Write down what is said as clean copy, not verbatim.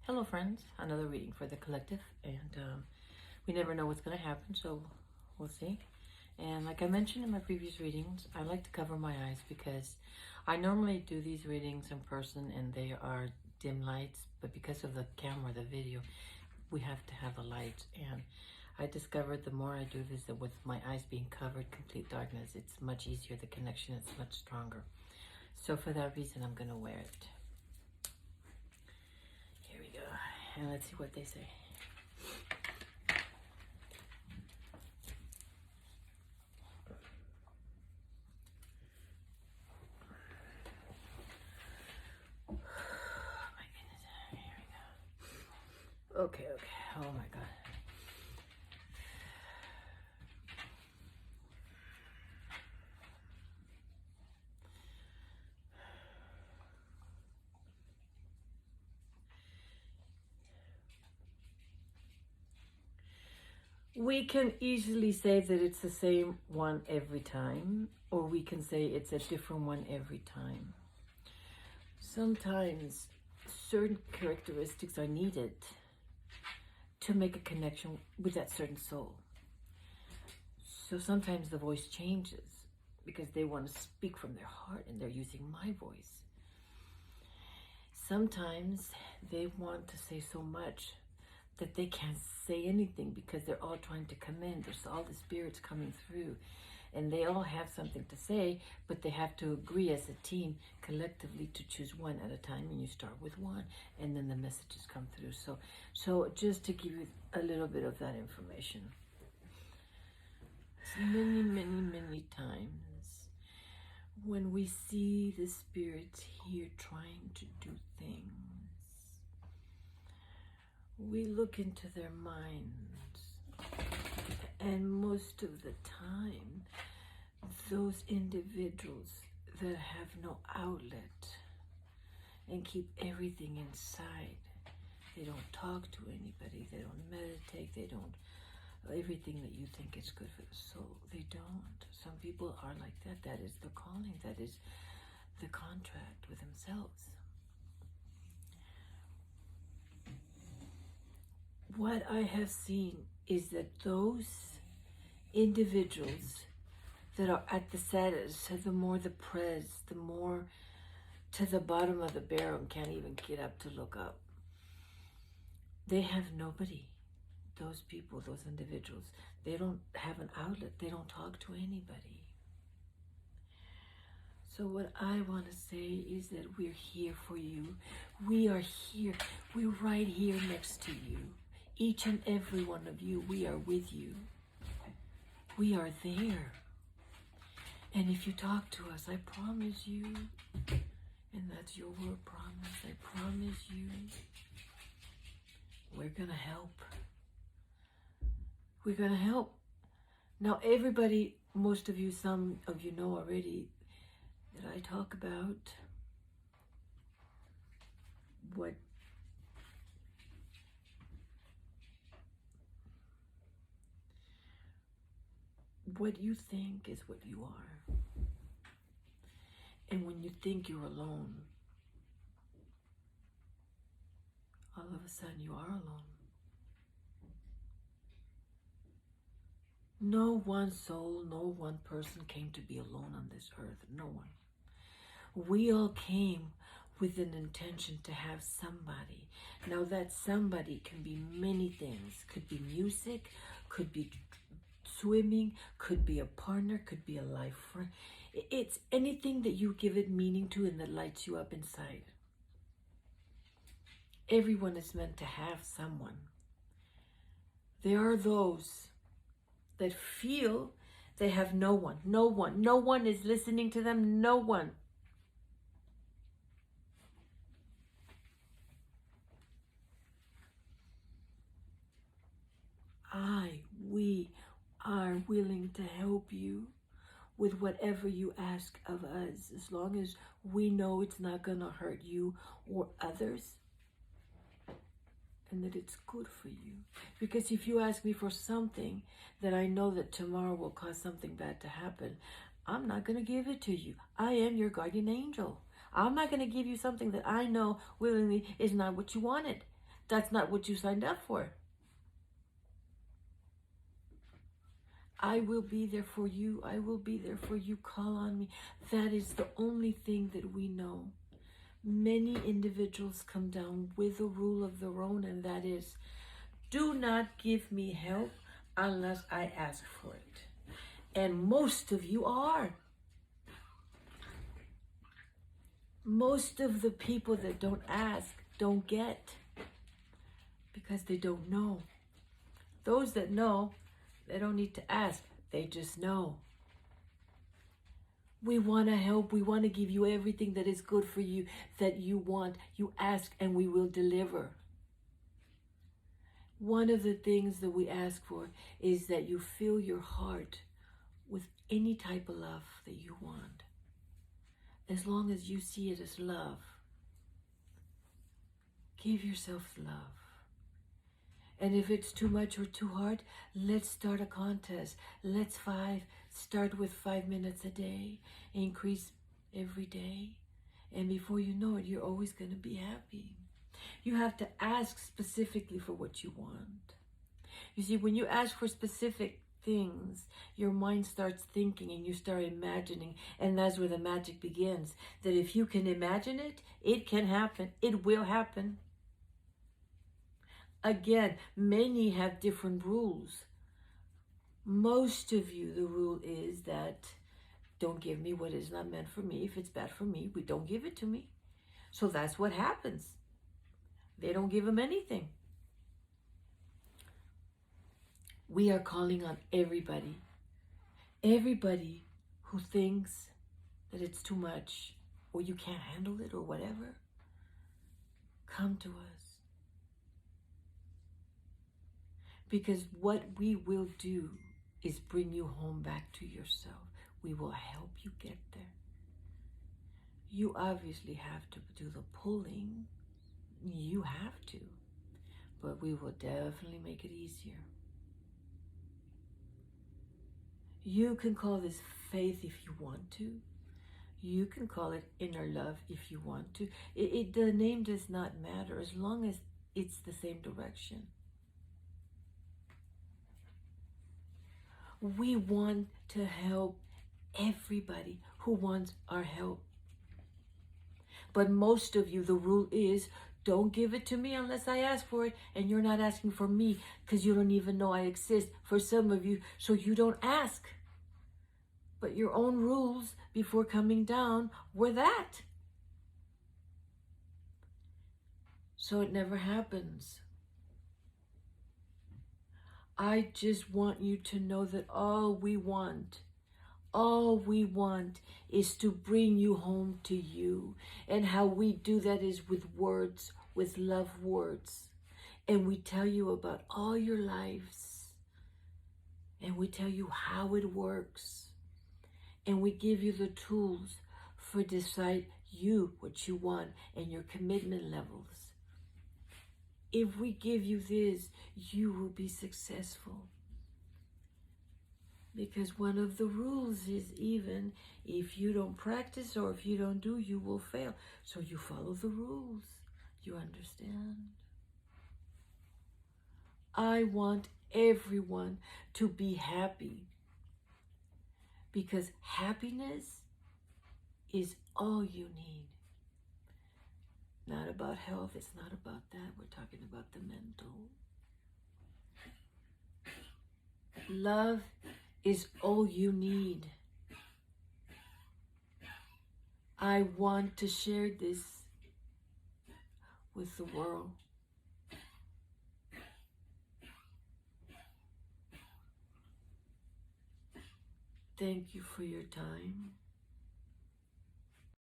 Hello friends, another reading for the collective, and we never know what's going to happen, so we'll see. And like I mentioned in my previous readings, I like to cover my eyes because I normally do these readings in person and they are dim lights, but because of the camera, the video, we have to have the lights. And I discovered the more I do this, that with my eyes being covered, complete darkness, it's much easier, the connection is much stronger. So for that reason, I'm going to wear it. Here we go. And let's see what they say. Oh my goodness. Here we go. Okay. Oh my God. We can easily say that it's the same one every time, or we can say it's a different one every time. Sometimes certain characteristics are needed to make a connection with that certain soul. So sometimes the voice changes because they want to speak from their heart and they're using my voice. Sometimes they want to say so much that they can't say anything because they're all trying to come in. There's all the spirits coming through and they all have something to say, but they have to agree as a team collectively to choose one at a time, and you start with one and then the messages come through. So just to give you a little bit of that information. Many times when we see the spirits here trying to do things, we look into their minds, and most of the time, those individuals that have no outlet and keep everything inside, they don't talk to anybody, they don't meditate, they don't, everything that you think is good for the soul, they don't. Some people are like that. That is the calling, that is the contract with themselves. What I have seen is that those individuals that are at the saddest, the more depressed, the more to the bottom of the barrel and can't even get up to look up, they have nobody. Those people, those individuals, they don't have an outlet. They don't talk to anybody. So what I want to say is that we're here for you. We are here. We're right here next to you. Each and every one of you, we are with you. We are there. And if you talk to us, I promise you, and that's your word promise, I promise you, we're going to help. We're going to help. Now, everybody, most of you, some of you know already that I talk about what you think is what you are. And when you think you're alone, all of a sudden you are alone. No one soul, no one person came to be alone on this earth. No one. We all came with an intention to have somebody. Now that somebody can be many things. Could be music, could be swimming, could be a partner, could be a life friend. It's anything that you give it meaning to and that lights you up inside. Everyone is meant to have someone. There are those that feel they have no one. No one is listening to them. No one. We are willing to help you with whatever you ask of us, as long as we know it's not going to hurt you or others, and that it's good for you. Because if you ask me for something that I know that tomorrow will cause something bad to happen, I'm not going to give it to you. I am your guardian angel. I'm not going to give you something that I know willingly is not what you wanted. That's not what you signed up for. I will be there for you. I will be there for you. Call on me. That is the only thing that we know. Many individuals come down with a rule of their own, and that is, do not give me help unless I ask for it. And most of you are. Most of the people that don't ask don't get, because they don't know. Those that know, they don't need to ask. They just know. We want to help. We want to give you everything that is good for you, that you want. You ask and we will deliver. One of the things that we ask for is that you fill your heart with any type of love that you want. As long as you see it as love, give yourself love. And if it's too much or too hard, let's start a contest. Let's start with 5 minutes a day, increase every day. And before you know it, you're always going to be happy. You have to ask specifically for what you want. You see, when you ask for specific things, your mind starts thinking and you start imagining. And that's where the magic begins. That if you can imagine it, it can happen. It will happen. Again, many have different rules. Most of you, the rule is that don't give me what is not meant for me. If it's bad for me, don't give it to me. So that's what happens. They don't give them anything. We are calling on everybody. Everybody who thinks that it's too much or you can't handle it or whatever, come to us. Because what we will do is bring you home back to yourself. We will help you get there. You obviously have to do the pulling. You have to. But we will definitely make it easier. You can call this faith if you want to. You can call it inner love if you want to. The name does not matter as long as it's the same direction. We want to help everybody who wants our help. But most of you, the rule is, don't give it to me unless I ask for it. And you're not asking for me because you don't even know I exist for some of you, so you don't ask. But your own rules before coming down were that. So it never happens. I just want you to know that all we want is to bring you home to you. And how we do that is with words, with love words. And we tell you about all your lives. And we tell you how it works. And we give you the tools for decide you what you want and your commitment levels. If we give you this, you will be successful. Because one of the rules is, even if you don't practice or if you don't do, you will fail. So you follow the rules. You understand? I want everyone to be happy. Because happiness is all you need. Not about health, it's not about that. We're talking about the mental. Love is all you need. I want to share this with the world. Thank you for your time.